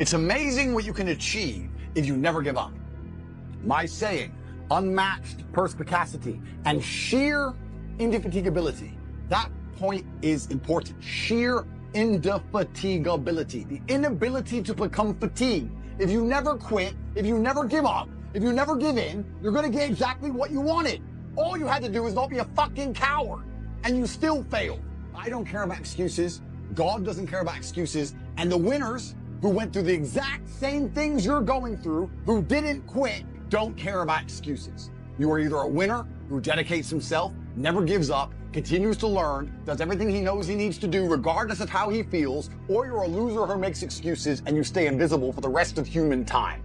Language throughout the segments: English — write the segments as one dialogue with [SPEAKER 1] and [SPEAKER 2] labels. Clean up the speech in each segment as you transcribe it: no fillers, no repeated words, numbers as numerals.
[SPEAKER 1] It's amazing what you can achieve if you never give up. My saying, unmatched perspicacity and sheer indefatigability. That point is important. Sheer indefatigability, the inability to become fatigued. If you never quit, if you never give up, if you never give in, you're gonna get exactly what you wanted. All you had to do is not be a fucking coward, and you still failed. I don't care about excuses. God doesn't care about excuses. And the winners who went through the exact same things you're going through, who didn't quit, don't care about excuses. You are either a winner who dedicates himself, never gives up, continues to learn, does everything he knows he needs to do regardless of how he feels, or you're a loser who makes excuses and you stay invisible for the rest of human time.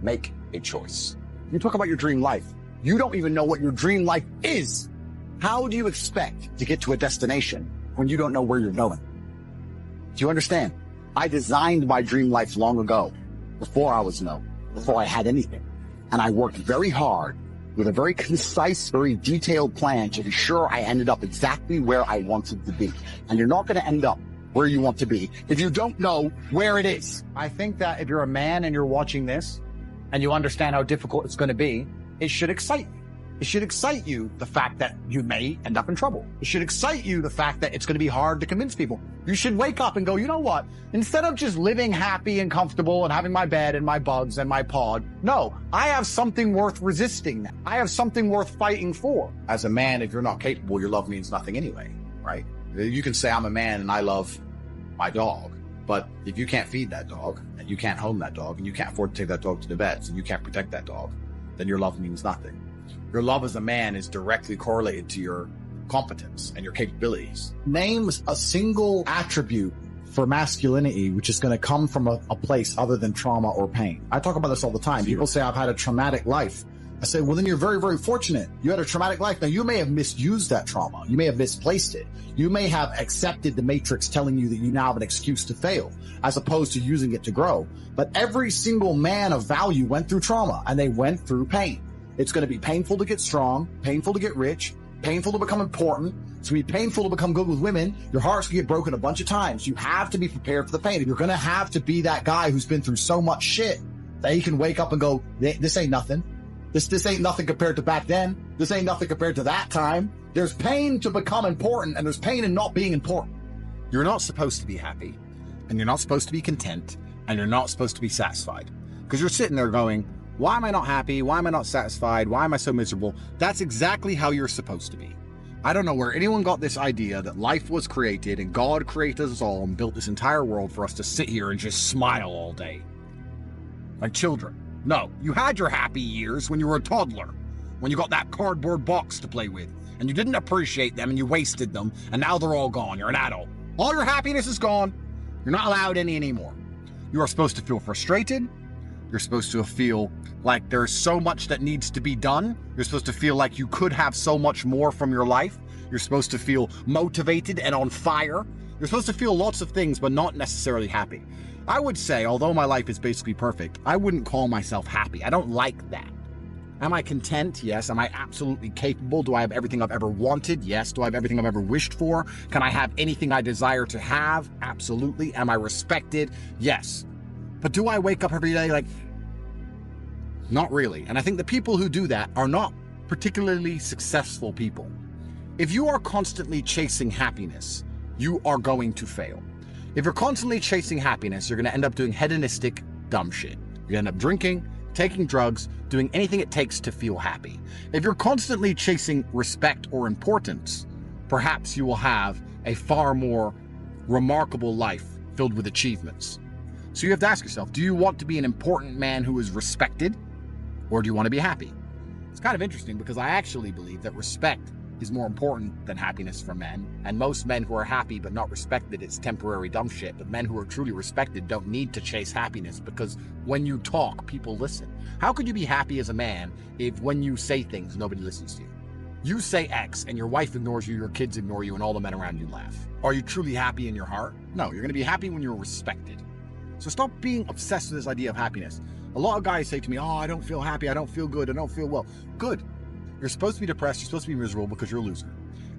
[SPEAKER 1] Make a choice. You talk about your dream life. You don't even know what your dream life is. How do you expect to get to a destination when you don't know where you're going? Do you understand? I designed my dream life long ago, before I was known, before I had anything. And I worked very hard with a very concise, very detailed plan to be sure I ended up exactly where I wanted to be. And you're not going to end up where you want to be if you don't know where it is.
[SPEAKER 2] I think that if you're a man and you're watching this and you understand how difficult it's going to be, it should excite you. It should excite you the fact that you may end up in trouble. It should excite you the fact that it's going to be hard to convince people. You should wake up and go, you know what? Instead of just living happy and comfortable and having my bed and my bugs and my pod, no, I have something worth resisting. I have something worth fighting for. As a man, if you're not capable, your love means nothing anyway, right? You can say I'm a man and I love my dog, but if you can't feed that dog and you can't home that dog and you can't afford to take that dog to the vets and you can't protect that dog, then your love means nothing. Your love as a man is directly correlated to your competence and your capabilities. Name a single attribute for masculinity which is going to come from a place other than trauma or pain. I talk about this all the time. People say, I've had a traumatic life. I say, well, then you're very, very fortunate. You had a traumatic life. Now, you may have misused that trauma. You may have misplaced it. You may have accepted the matrix telling you that you now have an excuse to fail, as opposed to using it to grow. But every single man of value went through trauma, and they went through pain. It's going to be painful to get strong, painful to get rich, painful to become important. It's going to be painful to become good with women. Your heart's going to get broken a bunch of times. You have to be prepared for the pain. You're going to have to be that guy who's been through so much shit that he can wake up and go, this ain't nothing. This ain't nothing compared to back then. This ain't nothing compared to that time. There's pain to become important, and there's pain in not being important.
[SPEAKER 3] You're not supposed to be happy, and you're not supposed to be content, and you're not supposed to be satisfied. Because you're sitting there going, why am I not happy? Why am I not satisfied? Why am I so miserable? That's exactly how you're supposed to be. I don't know where anyone got this idea that life was created and God created us all and built this entire world for us to sit here and just smile all day. Like children. No, you had your happy years when you were a toddler, when you got that cardboard box to play with, and you didn't appreciate them and you wasted them, and now they're all gone. You're an adult. All your happiness is gone. You're not allowed any anymore. You are supposed to feel frustrated. You're supposed to feel like there's so much that needs to be done. You're supposed to feel like you could have so much more from your life. You're supposed to feel motivated and on fire. You're supposed to feel lots of things, but not necessarily happy. I would say, although my life is basically perfect, I wouldn't call myself happy. I don't like that. Am I content? Yes. Am I absolutely capable? Do I have everything I've ever wanted? Yes. Do I have everything I've ever wished for? Can I have anything I desire to have? Absolutely. Am I respected? Yes. But do I wake up every day like, not really. And I think the people who do that are not particularly successful people. If you are constantly chasing happiness, you are going to fail. If you're constantly chasing happiness, you're going to end up doing hedonistic, dumb shit. You end up drinking, taking drugs, doing anything it takes to feel happy. If you're constantly chasing respect or importance, perhaps you will have a far more remarkable life filled with achievements. So you have to ask yourself, do you want to be an important man who is respected, or do you want to be happy? It's kind of interesting because I actually believe that respect is more important than happiness for men. And most men who are happy but not respected, it's temporary dumb shit. But men who are truly respected don't need to chase happiness because when you talk, people listen. How could you be happy as a man if when you say things, nobody listens to you? You say X and your wife ignores you, your kids ignore you, and all the men around you laugh. Are you truly happy in your heart? No, you're going to be happy when you're respected. So stop being obsessed with this idea of happiness. A lot of guys say to me, oh, I don't feel happy, I don't feel good, I don't feel well. Good. You're supposed to be depressed, you're supposed to be miserable because you're a loser.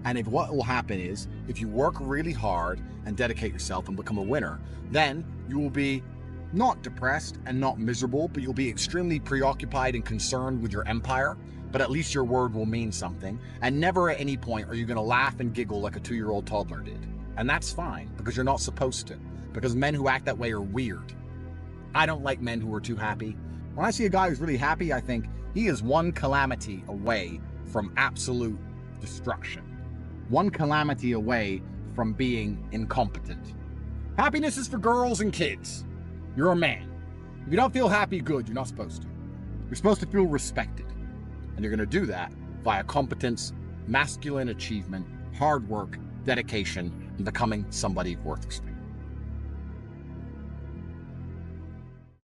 [SPEAKER 3] And if what will happen is, if you work really hard and dedicate yourself and become a winner, then you will be not depressed and not miserable, but you'll be extremely preoccupied and concerned with your empire. But at least your word will mean something. And never at any point are you going to laugh and giggle like a 2-year-old toddler did. And that's fine, because you're not supposed to. Because men who act that way are weird. I don't like men who are too happy. When I see a guy who's really happy, I think he is one calamity away from absolute destruction. One calamity away from being incompetent. Happiness is for girls and kids. You're a man. If you don't feel happy, good, you're not supposed to. You're supposed to feel respected. And you're going to do that via competence, masculine achievement, hard work, dedication, and becoming somebody worth respect.